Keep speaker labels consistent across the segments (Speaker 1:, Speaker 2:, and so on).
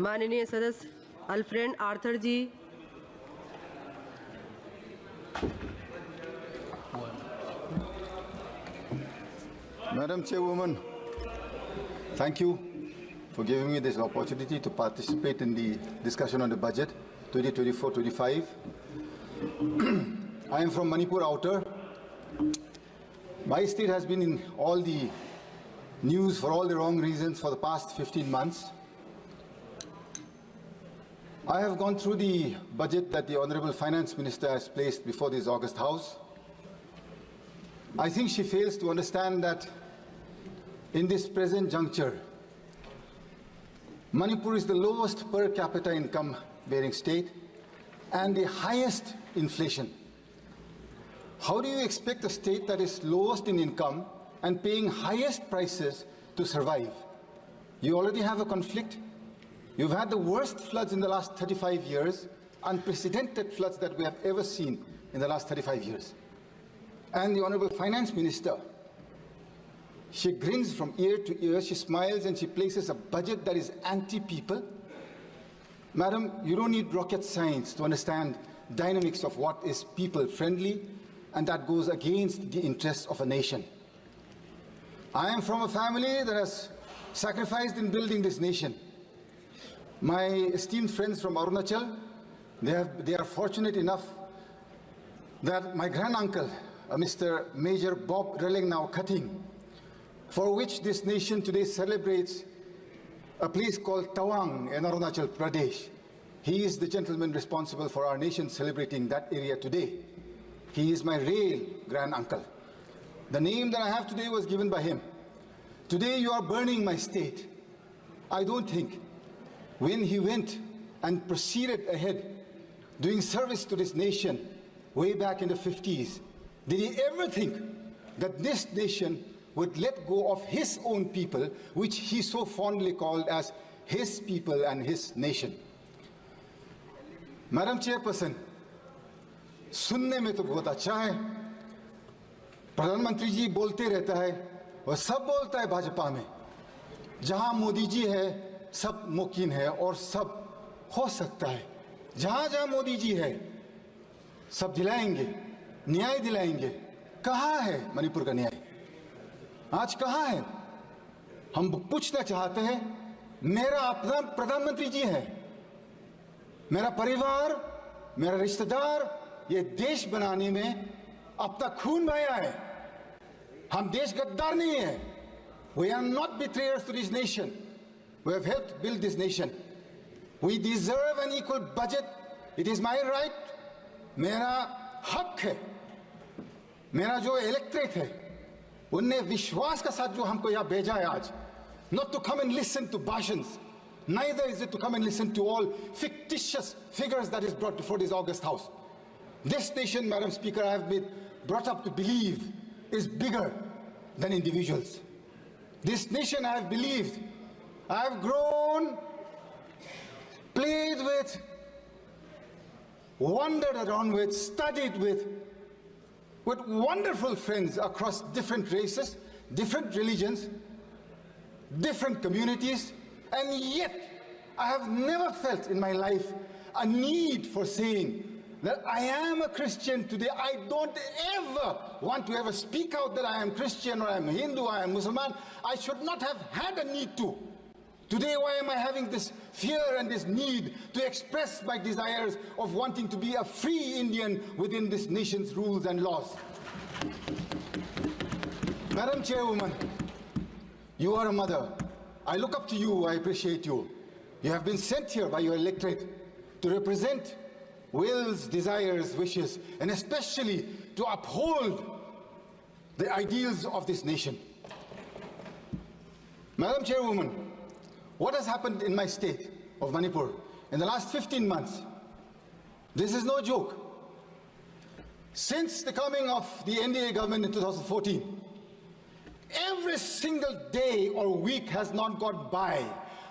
Speaker 1: माननीय सदस्य Alfred Arthur ji.
Speaker 2: Madam Chairwoman, thank you for giving me this opportunity to participate in the discussion on the budget 2024-25. I am from Manipur Outer. My state has been in all the news for all the wrong reasons for the past 15 months. I have gone through the budget that the Honorable Finance Minister has placed before this August House. I think she fails to understand that in this present juncture, Manipur is the lowest per capita income bearing state and the highest inflation. How do you expect a state that is lowest in income and paying highest prices to survive? You already have a conflict. You've had the worst floods in the last 35 years, unprecedented floods that we have ever seen in the last 35 years. And the Honorable Finance Minister, she grins from ear to ear, she smiles and she places a budget that is anti-people. Madam, you don't need rocket science to understand dynamics of what is people-friendly, and that goes against the interests of a nation. I am from a family that has sacrificed in building this nation. My esteemed friends from Arunachal, they are fortunate enough that my granduncle, Mr. Major Bob Relengnau Cutting, for which this nation today celebrates a place called Tawang in Arunachal Pradesh. He is the gentleman responsible for our nation celebrating that area today. He is my real granduncle. The name that I have today was given by him. Today you are burning my state. I don't think when he went and proceeded ahead doing service to this nation way back in the 50s, did he ever think that this nation would let go of his own people, which he so fondly called as his people and his nation? Madam Chairperson, सुनने में तो बहुत अच्छा है, प्रधानमंत्री जी बोलते रहता है और सब बोलता है भाजपा में, जहां मोदी जी है सब मुमकिन है और सब हो सकता है, जहां जहां मोदी जी है सब दिलाएंगे, न्याय दिलाएंगे। कहां है मणिपुर का न्याय? आज कहां है? हम पूछना चाहते हैं। मेरा अपना प्रधानमंत्री जी है, मेरा परिवार, मेरा रिश्तेदार ये देश बनाने में अपना खून बहाया है। हम देश गद्दार नहीं है। We are not betrayers to this nation. We have helped build this nation. We deserve an equal budget. It is my right. मेरा हक है। मेरा जो इलेक्ट्रेट है, उनने विश्वास के साथ जो हमको यहाँ भेजा है आज, not to come and listen to bhashans, neither is it to come and listen to all fictitious figures that is brought before this August House. This nation, Madam Speaker, I have been brought up to believe is bigger than individuals. This nation I have believed, I have grown, played with, wandered around with, studied with wonderful friends across different races, different religions, different communities, and yet I have never felt in my life a need for saying that I am a Christian today. I don't ever want to ever speak out that I am Christian or I am Hindu, I am Muslim. I should not have had a need to. Today, why am I having this fear and this need to express my desires of wanting to be a free Indian within this nation's rules and laws? Madam Chairwoman, you are a mother. I look up to you, I appreciate you. You have been sent here by your electorate to represent wills, desires, wishes, and especially to uphold the ideals of this nation. Madam Chairwoman, what has happened in my state of Manipur in the last 15 months? This is no joke. Since the coming of the NDA government in 2014, every single day or week has not gone by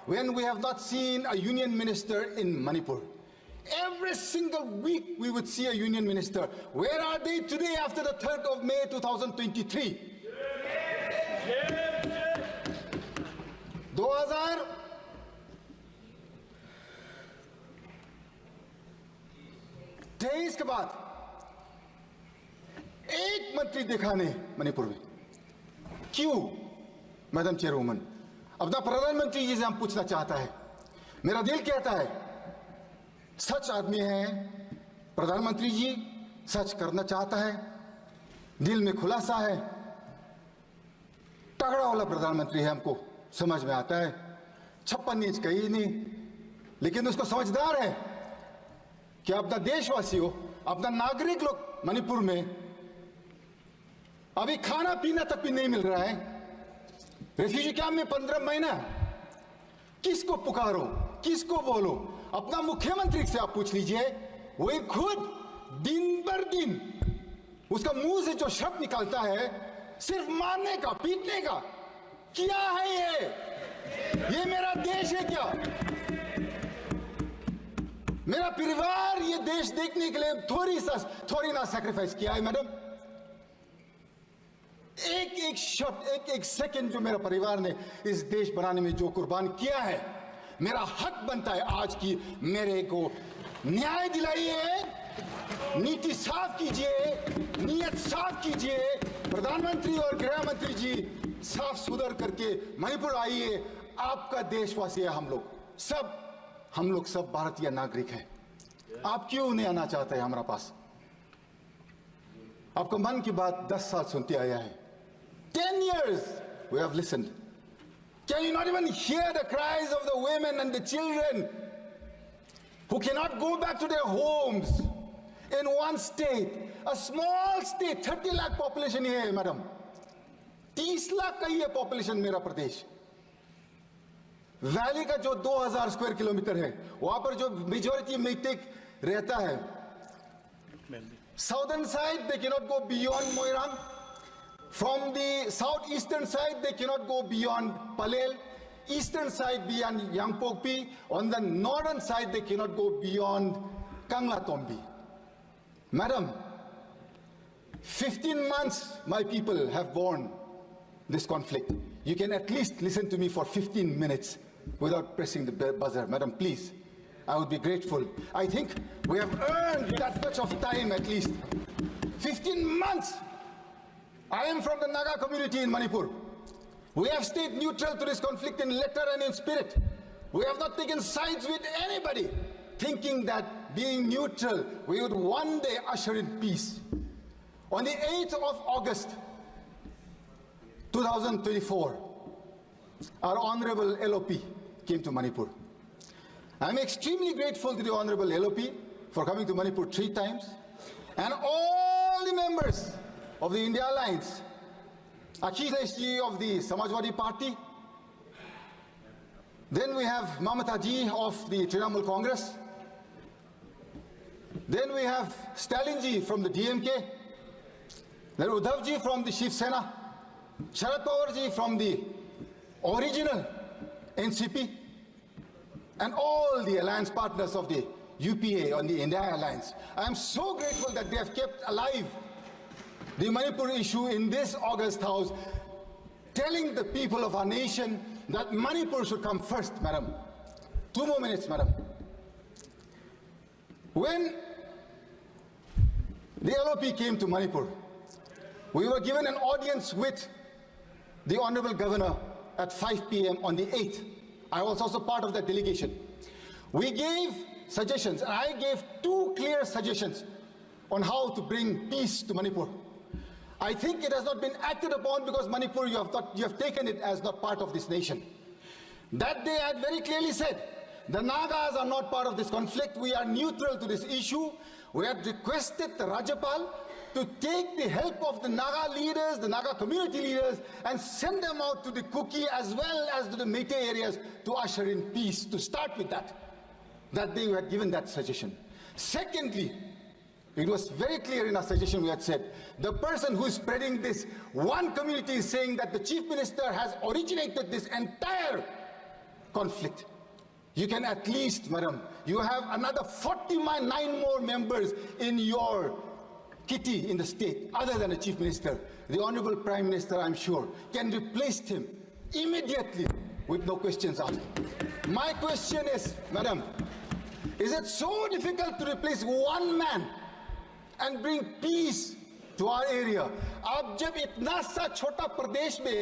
Speaker 2: when we have not seen a union minister in Manipur. Every single week we would see a union minister. Where are they today after the 3rd of May 2023? 2000 23 के बाद एक मंत्री देखा नहीं मणिपुर में। क्यों madam चेयरवुमन? अपना प्रधानमंत्री जी से हम पूछना चाहता है। मेरा दिल कहता है सच आदमी है प्रधानमंत्री जी, सच करना चाहता है, दिल में खुलासा है, तगड़ा वाला प्रधानमंत्री है, हमको समझ में आता है। 56 इंच कहीं नहीं, लेकिन उसको समझदार है कि अपना देशवासियों, अपना नागरिक लोग मणिपुर में अभी खाना पीना तक भी नहीं मिल रहा है। रेफ्यूजी कैंप में 15 महीना, किसको पुकारो, किसको बोलो? अपना मुख्यमंत्री से आप पूछ लीजिए, वही खुद दिन भर दिन उसका मुंह से जो शब्द निकलता है सिर्फ मारने का, पीटने का। क्या है ये मेरा देश है क्या? मेरा परिवार ये देश देखने के लिए थोड़ी ना सैक्रिफाइस किया है मैडम। एक शब्द, एक सेकंड जो मेरा परिवार ने इस देश बनाने में जो कुर्बान किया है, मेरा हक बनता है आज की मेरे को न्याय दिलाइए, नीति साफ कीजिए, नीयत साफ कीजिए। प्रधानमंत्री और गृह मंत्री जी साफ सुधर करके मणिपुर आइए। आपका देशवासी है हम लोग सब भारतीय नागरिक हैं। आप क्यों नहीं आना चाहते हैं हमारा पास? आपको मन की बात 10 साल सुनते आया है। 10 years we have listened. Can you not even hear the cries of the women and the children who cannot go back to their homes in one state, a small state, 30 lakh population here, madam. 30 lakh का ही है population मेरा प्रदेश। Valley का जो 2000 square kilometre है, वहां पर जो majority matic रहता है, southern side they cannot go beyond Moirang. From the southeastern side they cannot go beyond Palel. Eastern side beyond Yangpokpi. On the northern side they cannot go beyond Kanglatombi. Madam, 15 months my people have borne this conflict. You can at least listen to me for 15 minutes without pressing the buzzer. Madam, please. I would be grateful. I think we have earned that much of time at least. 15 months. I am from the Naga community in Manipur. We have stayed neutral to this conflict in letter and in spirit. We have not taken sides with anybody, thinking that being neutral, we would one day usher in peace. On the 8th of August, 2024, our Honorable LOP came to Manipur. I'm extremely grateful to the Honorable LOP for coming to Manipur 3 times, and all the members of the India Alliance, Akhilesh ji of the Samajwadi Party, then we have Mamata ji of the Trinamool Congress, then we have Stalin ji from the DMK, then Uddhav ji from the Shiv Sena, Sharad Pawar ji from the original NCP, and all the alliance partners of the UPA on the India Alliance. I am so grateful that they have kept alive the Manipur issue in this August House, telling the people of our nation that Manipur should come first, madam. 2 more minutes, madam. When the LOP came to Manipur, we were given an audience with the Honorable Governor at 5 p.m. on the 8th. I was also part of that delegation. We gave suggestions, and I gave 2 clear suggestions on how to bring peace to Manipur. I think it has not been acted upon because Manipur, you have taken it as not part of this nation. That day I had very clearly said, the Nagas are not part of this conflict. We are neutral to this issue. We had requested the Rajapal to take the help of the Naga leaders, the Naga community leaders, and send them out to the Kuki as well as to the Meitei areas to usher in peace, to start with that. That day we had given that suggestion. Secondly, it was very clear in our suggestion we had said, the person who is spreading this, one community is saying that the Chief Minister has originated this entire conflict. You can at least, madam, you have another 49 more members in your kitty in the state, other than the Chief Minister. The Honorable Prime Minister, I'm sure, can replace him immediately with no questions asked. My question is, madam, Is it so difficult to replace one man and bring peace to our area? आप जब इतना सा छोटा प्रदेश में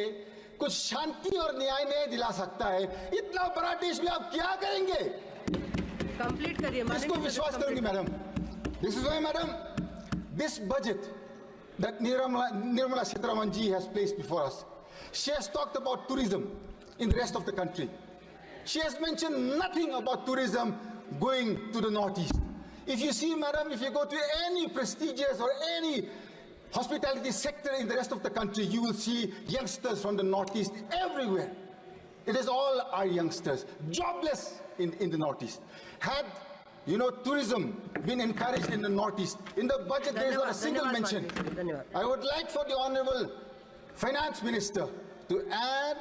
Speaker 2: कुछ शांति और न्याय नहीं दिला सकता है, इतना बड़ा देश में आप क्या करेंगे?
Speaker 1: कंप्लीट करिए।
Speaker 2: इसको विश्वास करूंगी madam. This is why, madam, this budget that Nirmala Sitharaman ji has placed before us, she has talked about tourism in the rest of the country. She has mentioned nothing about tourism going to the northeast. If you see, madam, if you go to any prestigious or any hospitality sector in the rest of the country, you will see youngsters from the northeast everywhere. It is all our youngsters, jobless in the northeast. Had tourism been encouraged in the northeast, in the budget there is not a single mention. I would like for the Honorable Finance Minister to add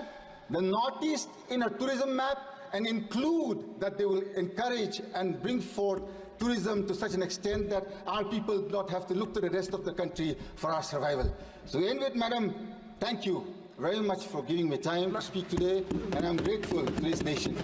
Speaker 2: the northeast in a tourism map and include that they will encourage and bring forth tourism to such an extent that our people do not have to look to the rest of the country for our survival. So in with, madam, thank you very much for giving me time to speak today, and I'm grateful to this nation.